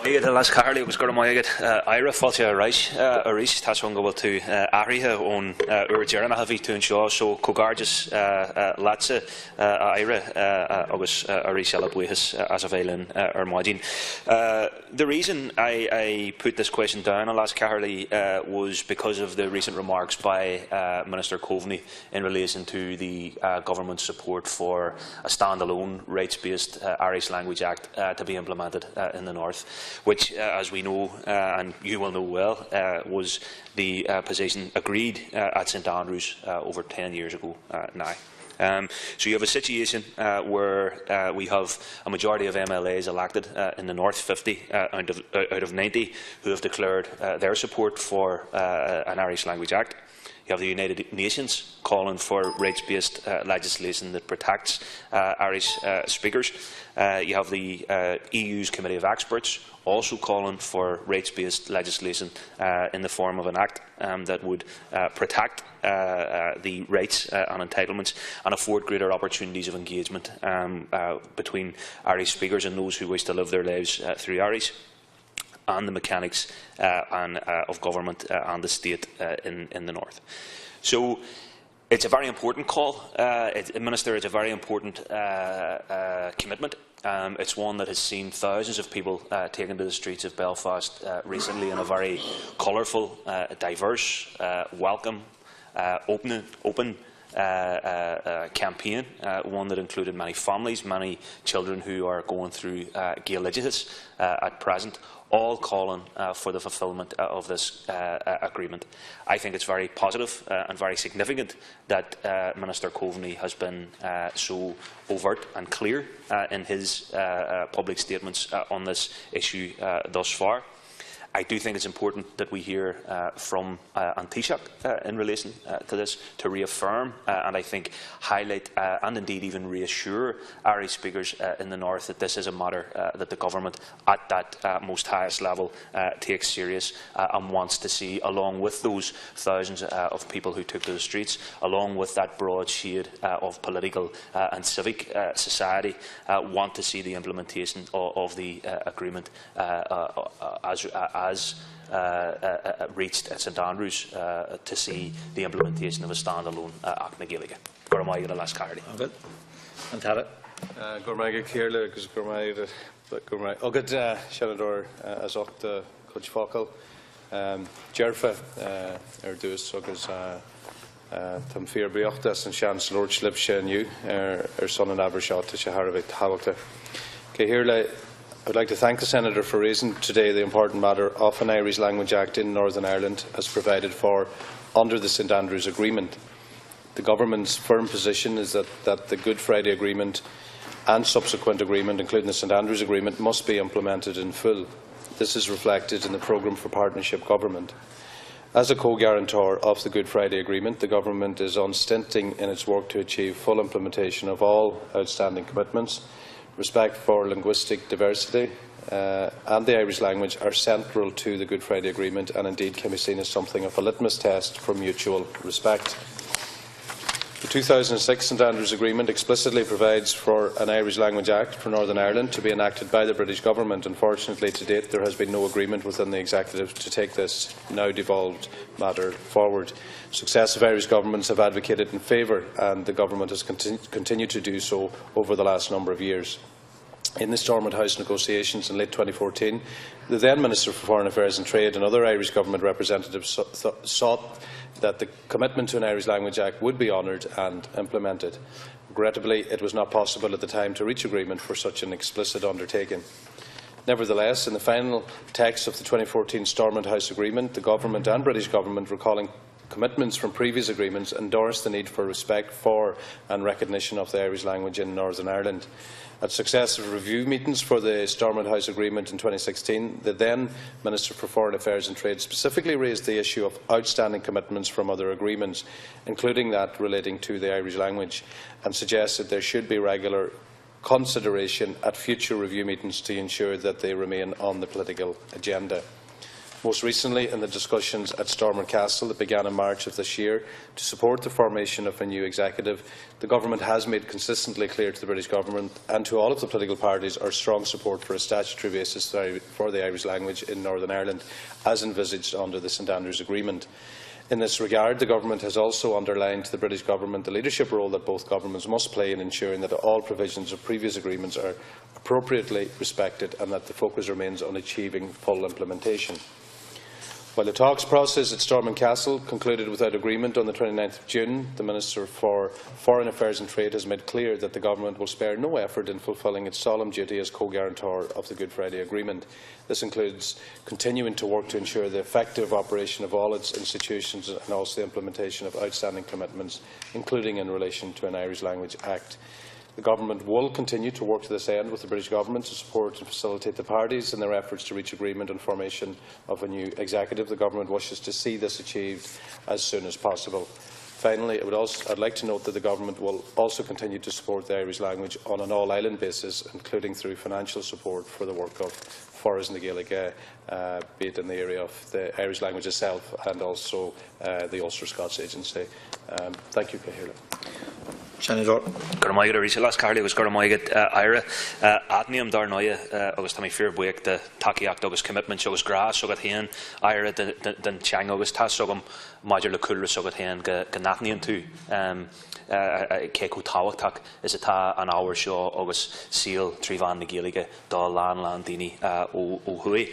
Iad las Carly agus go maiad Ira fáilte a rís tá an gohfuil tú áirithe ón Jearna a bhí tún seo so cógáirdeas láitse Ira agus a rís eile buíthas as a bhéilinn ar maidin. The reason I put this question down on last Carly was because of the recent remarks by Minister Coveney in relation to the government's support for a standalone rights-based Irish Language Act to be implemented in the North, which, as we know, and you will know well, was the position agreed at St Andrews over 10 years ago now. So you have a situation where we have a majority of MLAs elected in the North, 50 out of 90, who have declared their support for an Irish Language Act. You have the United Nations calling for rights-based legislation that protects Irish speakers. You have the EU's Committee of Experts also calling for rights-based legislation in the form of an act that would protect the rights and entitlements and afford greater opportunities of engagement between Irish speakers and those who wish to live their lives through Irish, and the mechanics of government and the state in the North. So it's a very important call, Minister. It's a very important commitment. It's one that has seen thousands of people taken to the streets of Belfast recently in a very colourful, diverse, welcome, open campaign, one that included many families, many children who are going through Gaeilge at present, all calling for the fulfilment of this agreement. I think it's very positive and very significant that Minister Coveney has been so overt and clear in his public statements on this issue thus far. I do think it's important that we hear from An Taoiseach in relation to this, to reaffirm and I think highlight and indeed even reassure Irish speakers in the North that this is a matter that the government at that most highest level takes serious and wants to see, along with those thousands of people who took to the streets, along with that broad shade of political and civic society, want to see the implementation of the agreement as reached at St Andrews to see the implementation of a standalone Act na Gaeilge. Gormaig a las Carly. Gormaig Gaeilge agus Gormaig Ogad Shanador as ocht Coach Focal Jerfa Dús agus Tam Fear Briochtas and Chance Lord Slip Shenu son and Abershot to Shaharavik Havalta. Gaeilge, I would like to thank the Senator for raising today the important matter of an Irish Language Act in Northern Ireland as provided for under the St Andrews Agreement. The Government's firm position is that the Good Friday Agreement and subsequent agreement, including the St Andrews Agreement, must be implemented in full. This is reflected in the Programme for Partnership Government. As a co-guarantor of the Good Friday Agreement, the Government is unstinting in its work to achieve full implementation of all outstanding commitments. Respect for linguistic diversity and the Irish language are central to the Good Friday Agreement and indeed can be seen as something of a litmus test for mutual respect. The 2006 St Andrews Agreement explicitly provides for an Irish Language Act for Northern Ireland to be enacted by the British Government. Unfortunately, to date, there has been no agreement within the Executive to take this now devolved matter forward. Successive Irish governments have advocated in favour, and the Government has continued to do so over the last number of years. In the Stormont House negotiations in late 2014, the then Minister for Foreign Affairs and Trade and other Irish Government representatives sought that the commitment to an Irish Language Act would be honoured and implemented. Regrettably, it was not possible at the time to reach agreement for such an explicit undertaking. Nevertheless, in the final text of the 2014 Stormont House Agreement, the Government and British Government, recalling commitments from previous agreements, endorsed the need for respect for and recognition of the Irish language in Northern Ireland. At successive review meetings for the Stormont House Agreement in 2016, the then Minister for Foreign Affairs and Trade specifically raised the issue of outstanding commitments from other agreements, including that relating to the Irish language, and suggested there should be regular consideration at future review meetings to ensure that they remain on the political agenda. Most recently, in the discussions at Stormont Castle that began in March of this year, to support the formation of a new executive, the Government has made consistently clear to the British Government and to all of the political parties our strong support for a statutory basis for the Irish language in Northern Ireland, as envisaged under the St Andrews Agreement. In this regard, the Government has also underlined to the British Government the leadership role that both governments must play in ensuring that all provisions of previous agreements are appropriately respected and that the focus remains on achieving full implementation. While the talks process at Stormont Castle concluded without agreement on the 29th of June, the Minister for Foreign Affairs and Trade has made clear that the Government will spare no effort in fulfilling its solemn duty as co-guarantor of the Good Friday Agreement. This includes continuing to work to ensure the effective operation of all its institutions and also the implementation of outstanding commitments, including in relation to an Irish Language Act. The Government will continue to work to this end with the British Government to support and facilitate the parties in their efforts to reach agreement on formation of a new executive. The Government wishes to see this achieved as soon as possible. Finally, I'd like to note that the Government will also continue to support the Irish language on an all-island basis, including through financial support for the work of Foras na Gaeilge, be it in the area of the Irish language itself and also the Ulster Scots Agency. Thank you, Gaeilge. Gormaigad Arisa las Carly was Gormaigad Ira Adnium Darnoya August Tammy Fear Buick the Takiak Dogus commitment shows grass so got hen Ira den Chang August Tasogum modular Kulra so got hen Ganatnium too Keiko Tawatak is a ta an hour show August Seal Trivan na Gaeilge Dal Landini O Hui.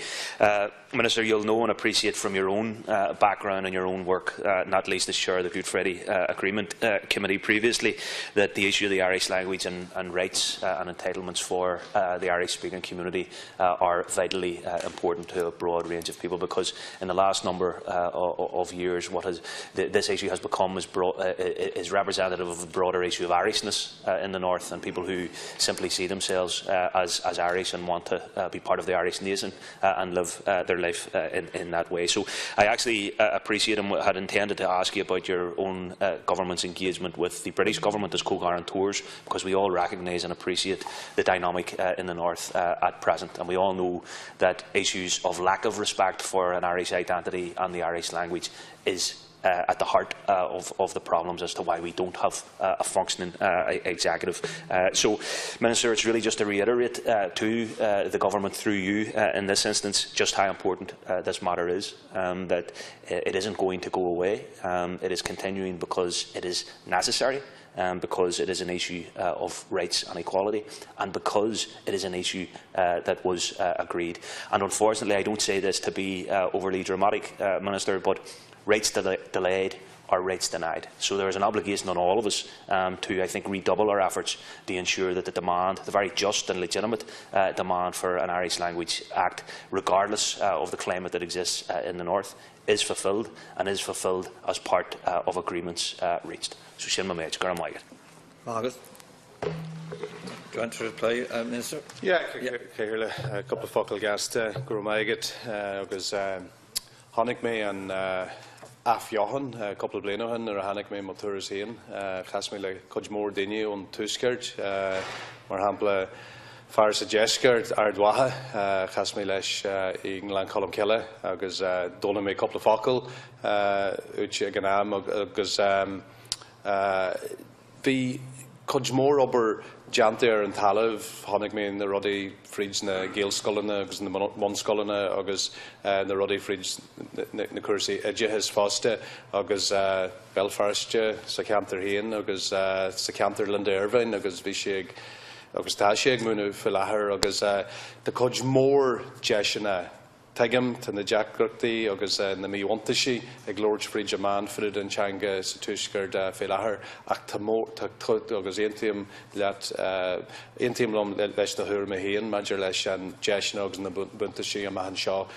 Minister, you'll know and appreciate from your own background and your own work, not least as chair of the Good Friday Agreement Committee previously, that the issue of the Irish language and rights and entitlements for the Irish-speaking community are vitally important to a broad range of people, because in the last number of years, this issue has become is representative of a broader issue of Irishness in the North, and people who simply see themselves as Irish and want to be part of the Irish nation and live their life in that way. So I actually appreciate and had intended to ask you about your own government's engagement with the British government as co-guarantors, because we all recognise and appreciate the dynamic in the North at present, and we all know that issues of lack of respect for an Irish identity and the Irish language is at the heart of the problems as to why we don't have a functioning executive. So, Minister, it's really just to reiterate to the Government through you in this instance just how important this matter is, that it isn't going to go away. It is continuing because it is necessary, because it is an issue of rights and equality, and because it is an issue that was agreed. And unfortunately, I don't say this to be overly dramatic, Minister, but rights delayed are rights denied. So there is an obligation on all of us to, I think, redouble our efforts to ensure that the demand, the very just and legitimate demand for an Irish Language Act, regardless of the climate that exists in the North, is fulfilled, and is fulfilled as part of agreements reached. So, Shin Mamed, Gormaigad. Margaret. Do you want to reply, Minister? Yeah, a couple of focal guests, Gormaigad, because Honig me and Af Johan, a couple of Blenohan, or Honig me Motoris Hain, Chasmi like Kujmore Dini on Tuskert, Marhample Faris Jeskert, Ardwaha, Chasmi Lesh, England Column Killer, because Donald me a couple of focal, Uchi Ganam, because the Kujmore Ober Jantir and Talav, Honig me in the Ruddy Fridge, the Gaeilge Scullina, because in the Mon Scullina, because the Ruddy Fridge, the Cursi, Edgehis Fosta, because Belfast, Sakamter Hain, because Sakamter Linda Irvine, because Vishig, because Tashig Munu Filahar, because the Kujmore Jeshina. Tigam to the Jack Gurti, because in the Miwantishi, a Glorge Fridge man, Frid and Changa, Satushkard, Filahar, Actamo, because Intium, that Intium Lum, Lesh the Hurmahian, Major Lesh and Jeshnogs and the Buntashi, and Mahanshaw,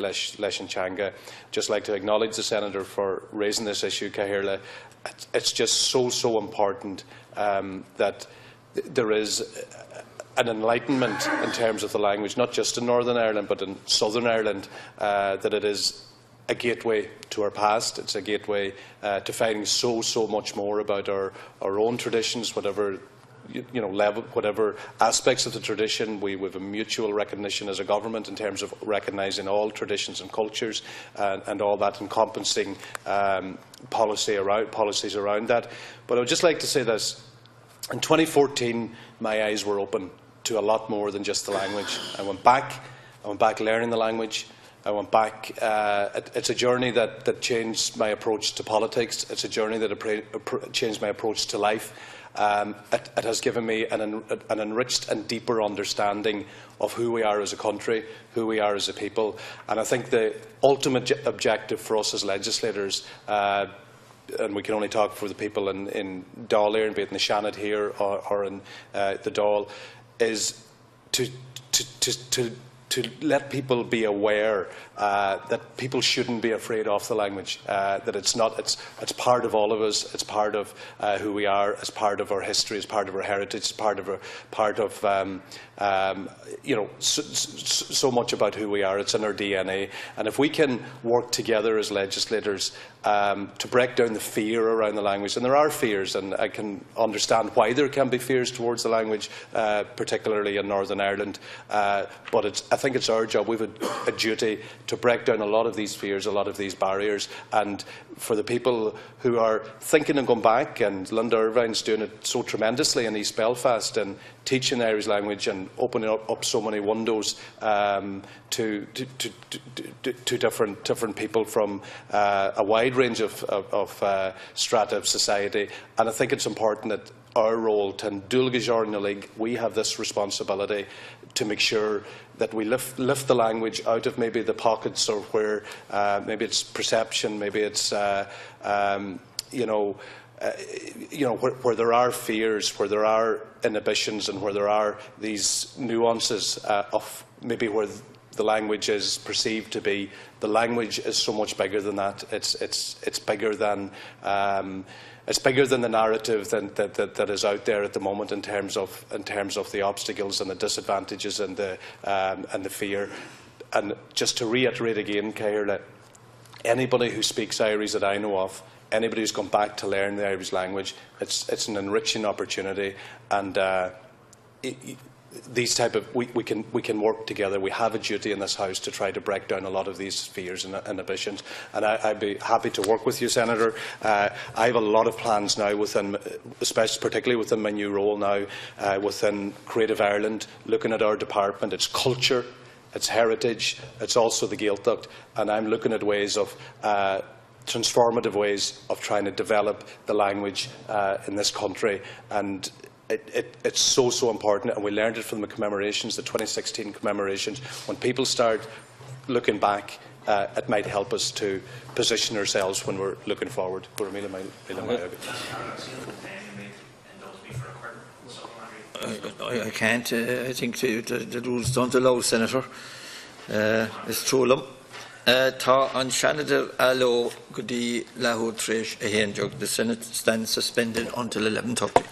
Lesh and Changa. Just like to acknowledge the Senator for raising this issue, Caherla. It's just so important that there is an enlightenment in terms of the language, not just in Northern Ireland but in Southern Ireland, that it is a gateway to our past. It's a gateway to finding so much more about our own traditions, whatever level, whatever aspects of the tradition. We have a mutual recognition as a government in terms of recognising all traditions and cultures, and all that encompassing policies around that. But I would just like to say this. In 2014, my eyes were open to a lot more than just the language. I went back learning the language. I went back. It's a journey that changed my approach to politics. It's a journey that changed my approach to life. It has given me an enriched and deeper understanding of who we are as a country, who we are as a people. And I think the ultimate objective for us as legislators, and we can only talk for the people in Dáil here, be it in the Shannon here or in the Dáil, is to let people be aware that people shouldn't be afraid of the language. That it's part of all of us. It's part of who we are. It's part of our history. It's part of our heritage. It's part of so much about who we are. It's in our DNA. And if we can work together as legislators to break down the fear around the language, and there are fears, and I can understand why there can be fears towards the language, particularly in Northern Ireland. But I think it's our job. We have a duty to break down a lot of these fears, a lot of these barriers, and for the people who are thinking of going back, and Linda Irvine's doing it so tremendously in East Belfast and teaching the Irish language and opening up so many windows to different people from a wide range of strata of society. And I think it's important that our role, to Gaeilge in the league, we have this responsibility to make sure that we lift the language out of maybe the pockets, or where maybe it's perception, maybe it's where there are fears, where there are inhibitions, and where there are these nuances of maybe where the language is perceived to be. The language is so much bigger than that. It's bigger than. It's bigger than the narrative that is out there at the moment in terms of the obstacles and the disadvantages and the fear. And just to reiterate again, Gaeilge, anybody who speaks Irish that I know of, anybody who's gone back to learn the Irish language, it's an enriching opportunity. And these type of we can work together. We have a duty in this House to try to break down a lot of these fears and inhibitions, and I'd be happy to work with you, Senator. I have a lot of plans now particularly within my new role now, within Creative Ireland, looking at our department, its culture, its heritage, it's also the Gaeilge Acht, and I'm looking at ways of transformative ways of trying to develop the language in this country. And it's so important, and we learned it from the commemorations, the 2016 commemorations. When people start looking back, it might help us to position ourselves when we're looking forward. I can't. I think the rules don't allow, Senator. It's true. Tá an Shannon allo go dtí leathuair tréis a héan jog. The Senate stands suspended until 11:30.